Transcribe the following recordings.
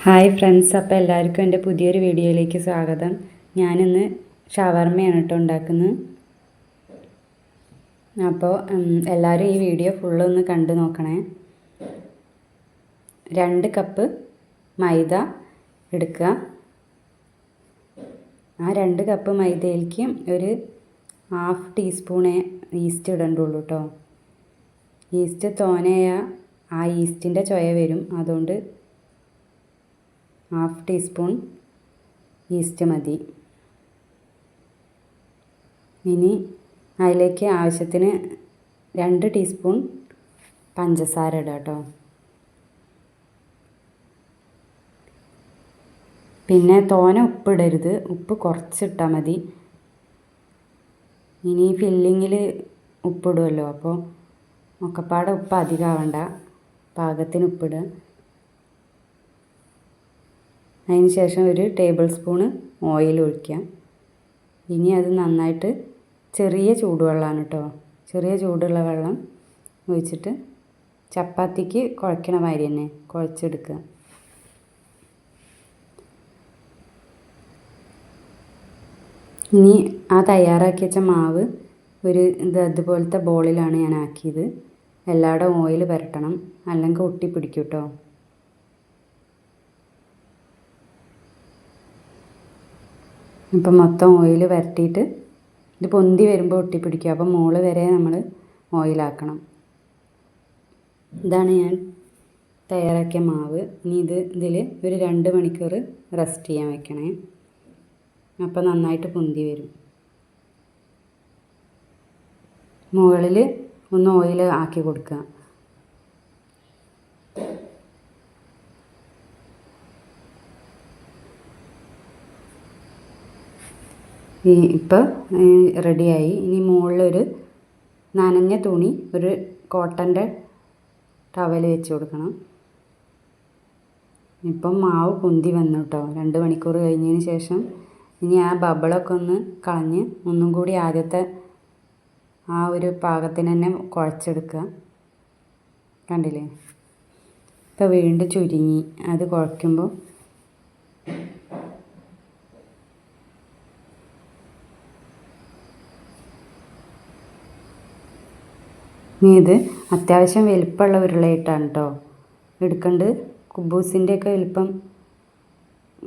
Hi friends, അപ്പോൾ എല്ലാവർക്കും എൻ്റെ പുതിയൊരു വീഡിയോയിലേക്ക് സ്വാഗതം. ഞാനിന്ന് ഷവർമ്മയാണ് കേട്ടോ ഉണ്ടാക്കുന്നത്. അപ്പോൾ എല്ലാവരും ഈ വീഡിയോ ഫുള്ളൊന്ന് കണ്ടു നോക്കണേ. 2 കപ്പ് മൈദ എടുക്കുക. ആ 2 കപ്പ് മൈദയിലേക്ക് ഒരു 1/2 ടീസ്പൂണേ ഈസ്റ്റ് ഇടണ്ടുള്ളൂ കേട്ടോ. ഈസ്റ്റ് തോനെയാൽ ആ ഈസ്റ്റിൻ്റെ ചൊയ വരും, അതുകൊണ്ട് 1/2 ടീസ്പൂൺ ഈസ്റ്റ് മതി. ഇനി അതിലേക്ക് ആവശ്യത്തിന് 2 ടീസ്പൂൺ പഞ്ചസാര ഇടുക കേട്ടോ. പിന്നെ തോനെ ഉപ്പിടരുത്, ഉപ്പ് കുറച്ചിട്ടാൽ മതി. ഇനി ഫില്ലിങ്ങിൽ ഉപ്പിടുമല്ലോ, അപ്പോൾ ഒക്കെപ്പാടെ ഉപ്പ് അധികമാവണ്ട, പാകത്തിന് ഉപ്പിടുക. അതിന് ശേഷം ഒരു ടേബിൾ സ്പൂണ് ഓയിൽ ഒഴിക്കാം. ഇനി അത് നന്നായിട്ട് ചെറിയ ചൂടുവെള്ളമാണ് കേട്ടോ, ചെറിയ ചൂടുള്ള വെള്ളം ഒഴിച്ചിട്ട് ചപ്പാത്തിക്ക് കുഴക്കണ മാതിരി തന്നെ കുഴച്ചെടുക്കുക. ഇനി ആ തയ്യാറാക്കി വെച്ച മാവ് ഒരു അതുപോലത്തെ ബോളിലാണ് ഞാൻ ആക്കിയത്. എല്ലായിടവും ഓയിൽ പുരട്ടണം, അല്ലെങ്കിൽ ഒട്ടിപ്പിടിക്കും കേട്ടോ. ഇപ്പം മൊത്തം ഓയിൽ വരട്ടിയിട്ട് ഇത് പൊന്തി വരുമ്പോൾ ഒട്ടിപ്പിടിക്കുക. അപ്പം മുകൾ വരെ നമ്മൾ ഓയിലാക്കണം. ഇതാണ് ഞാൻ തയ്യാറാക്കിയ മാവ്. ഇനി ഇതിൽ ഒരു 2 മണിക്കൂർ റെസ്റ്റ് ചെയ്യാൻ വെക്കണേ. അപ്പോൾ നന്നായിട്ട് പൊന്തി വരും. മുകളിൽ ഒന്ന് ഓയിൽ ആക്കി കൊടുക്കുക. ഇപ്പോൾ റെഡിയായി. ഇനി മുകളിലൊരു നനഞ്ഞ തുണി, ഒരു കോട്ടൻ്റെ ടവൽ വെച്ച് കൊടുക്കണം. ഇപ്പം മാവ് പൊന്തി വന്നു കേട്ടോ, 2 മണിക്കൂർ കഴിഞ്ഞതിന് ശേഷം. ഇനി ആ ബബിളൊക്കെ ഒന്ന് കളഞ്ഞ് ഒന്നും കൂടി ആദ്യത്തെ ആ ഒരു പാകത്തിന് തന്നെ കുഴച്ചെടുക്കുക. കണ്ടില്ലേ, ഇപ്പോൾ വീണ്ടും ചുരുങ്ങി. അത് കുഴയ്ക്കുമ്പോൾ ഇനി ഇത് അത്യാവശ്യം വലിപ്പമുള്ള ഉരുളയിട്ടാണ് കേട്ടോ എടുക്കേണ്ടത്. കുബൂസിൻ്റെയൊക്കെ വലിപ്പം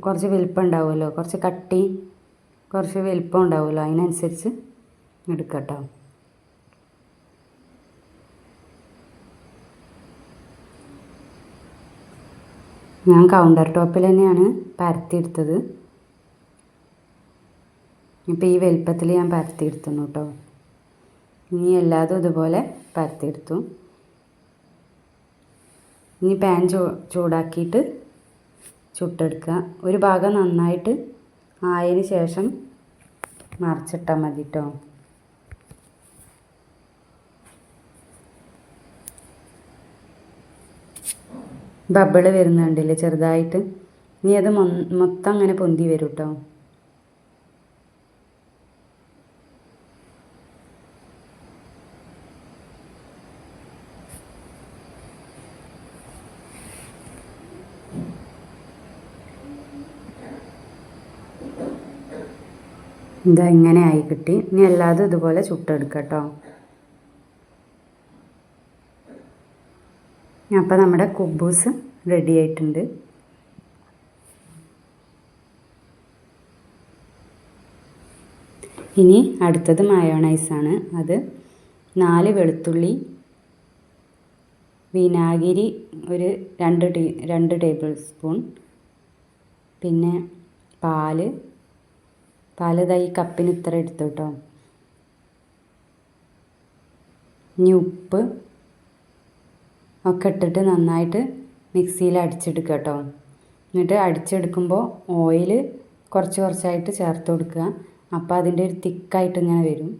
കുറച്ച് വലിപ്പം ഉണ്ടാവുമല്ലോ, കുറച്ച് കട്ടി, കുറച്ച് വലിപ്പം ഉണ്ടാവുമല്ലോ, അതിനനുസരിച്ച് എടുക്കുക കേട്ടോ. ഞാൻ കൗണ്ടർ ടോപ്പിൽ തന്നെയാണ് പരത്തിയെടുത്തത്. ഇപ്പോൾ ഈ വലിപ്പത്തിൽ ഞാൻ പരത്തിയെടുത്തുന്നു കേട്ടോ. ഇനി എല്ലാതും ഇതുപോലെ പരത്തിയെടുത്തു. ഇനി പാൻ ചൂടാക്കിയിട്ട് ചുട്ടെടുക്കുക. ഒരു ഭാഗം നന്നായിട്ട് ആയതിന് ശേഷം മറിച്ചിട്ടാൽ മതി കേട്ടോ. ബബിള് വരുന്നുണ്ടല്ലേ ചെറുതായിട്ട്. ഇനി അത് മൊത്തം അങ്ങനെ പൊന്തി വരും കേട്ടോ. ഇതാ ഇങ്ങനെ ആയി കിട്ടി. ഇനി എല്ലാതും ഇതുപോലെ ചുട്ടെടുക്കുക കേട്ടോ. അപ്പോൾ നമ്മുടെ കുബൂസ് റെഡി ആയിട്ടുണ്ട്. ഇനി അടുത്തത് മയോണൈസാണ്. അത് 4 വെളുത്തുള്ളി, വിനാഗിരി ഒരു 2 ടേബിൾ സ്പൂൺ, പിന്നെ പാല് ഇതാ ഈ കപ്പിന് ഇത്ര എടുത്തു കേട്ടോ. ഇനി ഉപ്പ് ഒക്കെ ഇട്ടിട്ട് നന്നായിട്ട് മിക്സിയിൽ അടിച്ചെടുക്കുക കേട്ടോ. എന്നിട്ട് അടിച്ചെടുക്കുമ്പോൾ ഓയിൽ കുറച്ചായിട്ട് ചേർത്ത് കൊടുക്കുക. അപ്പോൾ അതിൻ്റെ ഒരു തിക്കായിട്ട് ഇങ്ങനെ വരും.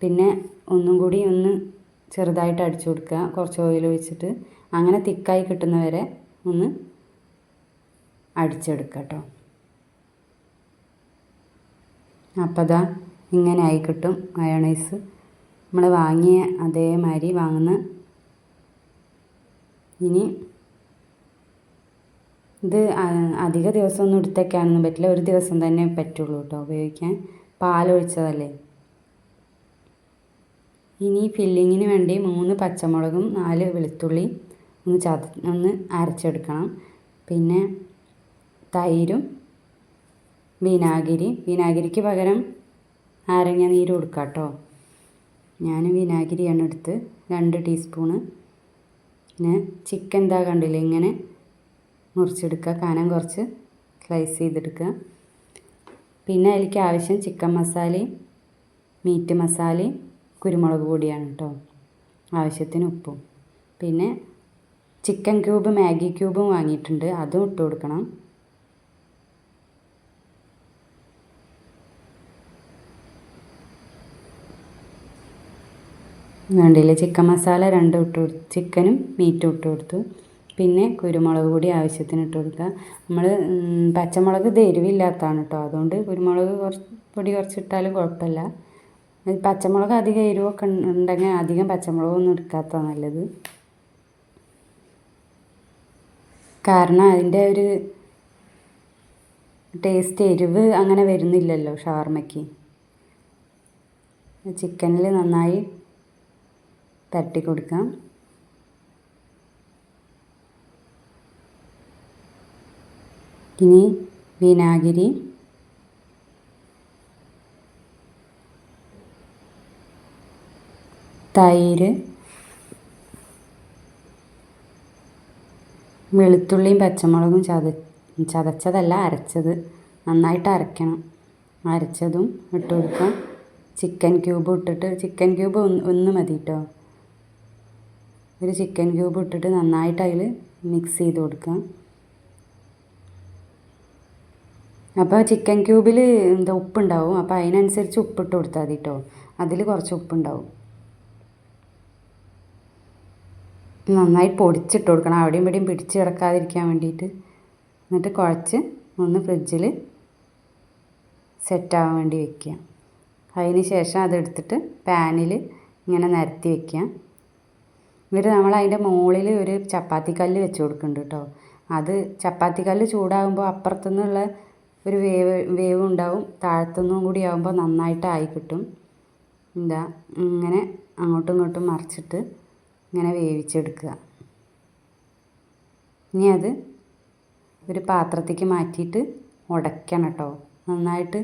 പിന്നെ ഒന്നും കൂടി ഒന്ന് ചെറുതായിട്ട് അടിച്ചു കൊടുക്കുക, കുറച്ച് ഓയിൽ ഒഴിച്ചിട്ട്. അങ്ങനെ തിക്കായി കിട്ടുന്നവരെ ഒന്ന് അടിച്ചെടുക്കുക കേട്ടോ. അപ്പോൾ ദാ ഇങ്ങനെ ആയി കിട്ടും മയോണൈസ്. നമ്മൾ വാങ്ങിയ അതേമാതിരി വാങ്ങുന്ന. ഇനി ഇത് അധിക ദിവസമൊന്നും എടുത്തേക്കാനൊന്നും പറ്റില്ല, ഒരു ദിവസം തന്നെ പറ്റുള്ളൂ കേട്ടോ ഉപയോഗിക്കാൻ, പാലൊഴിച്ചതല്ലേ. ഇനി ഫില്ലിങ്ങിന് വേണ്ടി 3 പച്ചമുളകും 4 വെളുത്തുള്ളി ഒന്ന് അരച്ചെടുക്കണം. പിന്നെ തൈരും വിനാഗിരിക്ക് പകരം നാരങ്ങ നീര് കൊടുക്കാം കേട്ടോ. ഞാൻ വിനാഗിരിയാണ് എടുത്ത് 2 ടീസ്പൂണ്. പിന്നെ ചിക്കൻ ഇതാ കണ്ടില്ലേ, ഇങ്ങനെ മുറിച്ചെടുക്കുക, കനം കുറച്ച് സ്ലൈസ് ചെയ്തെടുക്കുക. പിന്നെ അതിലേക്ക് ആവശ്യം ചിക്കൻ മസാലയും മീറ്റ് മസാലയും കുരുമുളക് പൊടിയാണ് കേട്ടോ, ആവശ്യത്തിന് ഉപ്പും. പിന്നെ ചിക്കൻ ക്യൂബ് മാഗി ക്യൂബും വാങ്ങിയിട്ടുണ്ട്, അതും ഇട്ട് കൊടുക്കണം. വേണ്ടിയില്ലേ, ചിക്കൻ മസാല 2 ഇട്ട് കൊടുത്തു, ചിക്കനും മീറ്റും ഇട്ട് കൊടുത്തു. പിന്നെ കുരുമുളക് പൊടി ആവശ്യത്തിന് ഇട്ട് കൊടുക്കുക. നമ്മൾ പച്ചമുളക് ഇത് എരിവില്ലാത്തതാണ് കേട്ടോ, അതുകൊണ്ട് കുരുമുളക് പൊടി കുറച്ചിട്ടാലും കുഴപ്പമില്ല. പച്ചമുളക് അധികം എരിവൊക്കെ ഉണ്ടെങ്കിൽ അധികം പച്ചമുളകൊന്നും എടുക്കാത്തതാണ് നല്ലത്. കാരണം അതിൻ്റെ ഒരു ടേസ്റ്റ് എരിവ് അങ്ങനെ വരുന്നില്ലല്ലോ ഷവർമ്മയ്ക്ക്. ചിക്കനിൽ നന്നായി തട്ടി കൊടുക്കാം. ഇനി വിനാഗിരി, തൈര്, വെളുത്തുള്ളിയും പച്ചമുളകും ചതച്ചതല്ല, അരച്ചത്, നന്നായിട്ട് അരയ്ക്കണം. അരച്ചതും ഇട്ട് കൊടുക്കാം. ചിക്കൻ ക്യൂബ് ഇട്ടിട്ട്, ചിക്കൻ ക്യൂബ് ഒന്ന് മതി കേട്ടോ, ഒരു ചിക്കൻ ക്യൂബ് ഇട്ടിട്ട് നന്നായിട്ട് അതിൽ മിക്സ് ചെയ്ത് കൊടുക്കാം. അപ്പോൾ ചിക്കൻ ക്യൂബിൽ ഉപ്പുണ്ടാവും, അപ്പോൾ അതിനനുസരിച്ച് ഉപ്പിട്ട് കൊടുത്താൽ മതി കേട്ടോ, അതിൽ കുറച്ച് ഉപ്പുണ്ടാവും. നന്നായി പൊടിച്ചിട്ട് കൊടുക്കണം, അവിടെയും ഇവിടെയും പിടിച്ച് കിടക്കാതിരിക്കാൻ വേണ്ടിയിട്ട്. എന്നിട്ട് കുഴച്ച് ഒന്ന് ഫ്രിഡ്ജിൽ സെറ്റാവാൻ വേണ്ടി വെക്കുക. അതിന് ശേഷം അതെടുത്തിട്ട് പാനിൽ ഇങ്ങനെ നിരത്തി വെക്കുക. എന്നിട്ട് നമ്മൾ അതിൻ്റെ മുകളിൽ ഒരു ചപ്പാത്തിക്കല്ല് വെച്ച് കൊടുക്കുന്നുണ്ട് കേട്ടോ. അത് ചപ്പാത്തിക്കല്ല് ചൂടാകുമ്പോൾ അപ്പുറത്തുനിന്നുള്ള ഒരു വേവ് ഉണ്ടാവും, താഴത്തുനിന്നും കൂടി ആകുമ്പോൾ നന്നായിട്ട് ആയി കിട്ടും. ഇങ്ങനെ അങ്ങോട്ടും ഇങ്ങോട്ടും മറിച്ചിട്ട് ഇങ്ങനെ വേവിച്ചെടുക്കുക. ഇനി അത് ഒരു പാത്രത്തേക്ക് മാറ്റിയിട്ട് ഉടയ്ക്കണം കേട്ടോ, നന്നായിട്ട്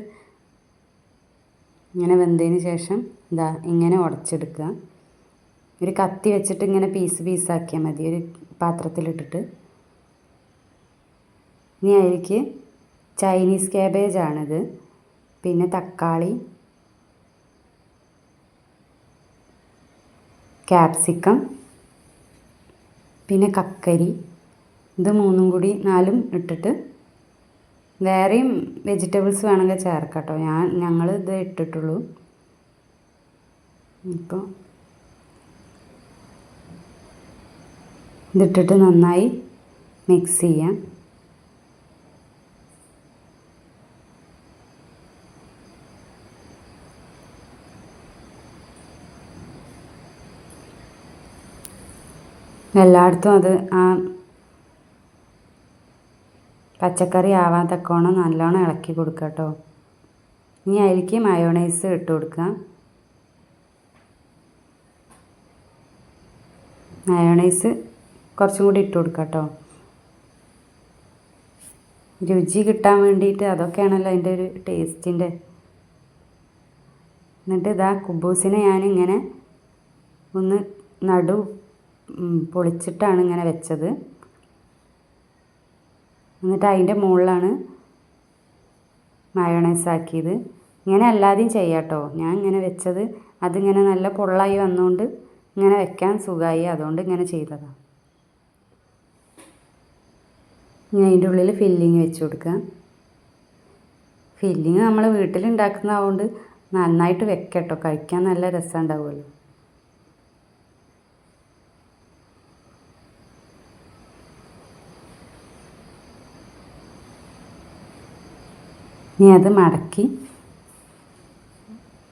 ഇങ്ങനെ വെന്തതിന് ശേഷം ഇങ്ങനെ ഉടച്ചെടുക്കുക. ഒരു കത്തി വെച്ചിട്ട് ഇങ്ങനെ പീസാക്കിയാൽ മതി, ഒരു പാത്രത്തിലിട്ടിട്ട്. ഇനി അതിലേക്ക് ചൈനീസ് ക്യാബേജാണിത്, പിന്നെ തക്കാളി, ക്യാപ്സിക്കം, പിന്നെ കക്കരി, ഇത് 4 ഇട്ടിട്ട് വേറെയും വെജിറ്റബിൾസ് വേണമെങ്കിൽ ചേർക്കാം കേട്ടോ. ഞങ്ങൾ ഇത് ഇട്ടിട്ടുള്ളൂ. ഇപ്പോൾ ഇതിട്ടിട്ട് നന്നായി മിക്സ് ചെയ്യാം. എല്ലായിടത്തും അത് ആ പച്ചക്കറി ആവാൻ തക്കവണ്ണം നല്ലോണം ഇളക്കി കൊടുക്കുക കേട്ടോ. ഇനി അതിലേക്ക് മയോണൈസ് ഇട്ട് കൊടുക്കുക. മയോണൈസ് കുറച്ചും കൂടി ഇട്ട് കൊടുക്കുക കേട്ടോ, രുചി കിട്ടാൻ വേണ്ടിയിട്ട്. അതൊക്കെയാണല്ലോ അതിൻ്റെ ഒരു ടേസ്റ്റിൻ്റെ. എന്നിട്ട് കുബൂസിനെ ഞാനിങ്ങനെ ഒന്ന് നടു പൊളിച്ചിട്ടാണ് ഇങ്ങനെ വെച്ചത്. എന്നിട്ട് അതിൻ്റെ മുകളിലാണ് മയോണൈസ് ആക്കിയത്. ഇങ്ങനെ അല്ലാതെയും ചെയ്യാം കേട്ടോ. ഞാൻ ഇങ്ങനെ വെച്ചത് അതിങ്ങനെ നല്ല പൊള്ളായി വന്നുകൊണ്ട് ഇങ്ങനെ വെക്കാൻ സുഖമായി, അതുകൊണ്ട് ഇങ്ങനെ ചെയ്തതാണ്. ഇനി അതിൻ്റെ ഉള്ളിൽ ഫില്ലിങ് വെച്ച് കൊടുക്കുക. ഫില്ലിങ് നമ്മൾ വീട്ടിലുണ്ടാക്കുന്നതുകൊണ്ട് നന്നായിട്ട് വെക്കാം കേട്ടോ, കഴിക്കാൻ നല്ല രസം ഉണ്ടാവുമല്ലോ. ഇനി അത് മടക്കി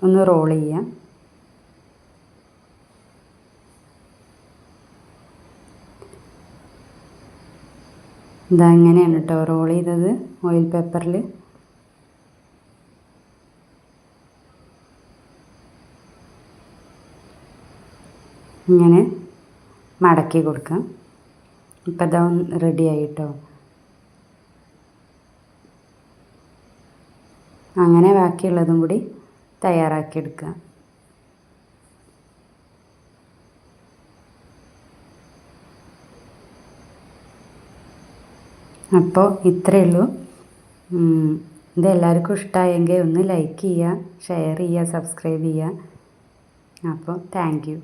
ഒന്ന് റോൾ ചെയ്യാം. ഇതാ ഇങ്ങനെയാണ് കേട്ടോ റോൾ ചെയ്തത് ഓയിൽ പേപ്പറിൽ. ഇങ്ങനെ മടക്കി കൊടുക്കാം. ഇപ്പം ഇതാ റെഡി ആയിട്ടോ. അങ്ങനെ ബാക്കിയുള്ളതും കൂടി തയ്യാറാക്കിയെടുക്കുക. അപ്പോൾ ഇത്രയേ ഉള്ളൂ. ഇത് എല്ലാവർക്കും ഇഷ്ടമായെങ്കിൽ ഒന്ന് ലൈക്ക് ചെയ്യുക, ഷെയർ ചെയ്യുക, സബ്സ്ക്രൈബ് ചെയ്യുക. അപ്പോൾ താങ്ക് യു.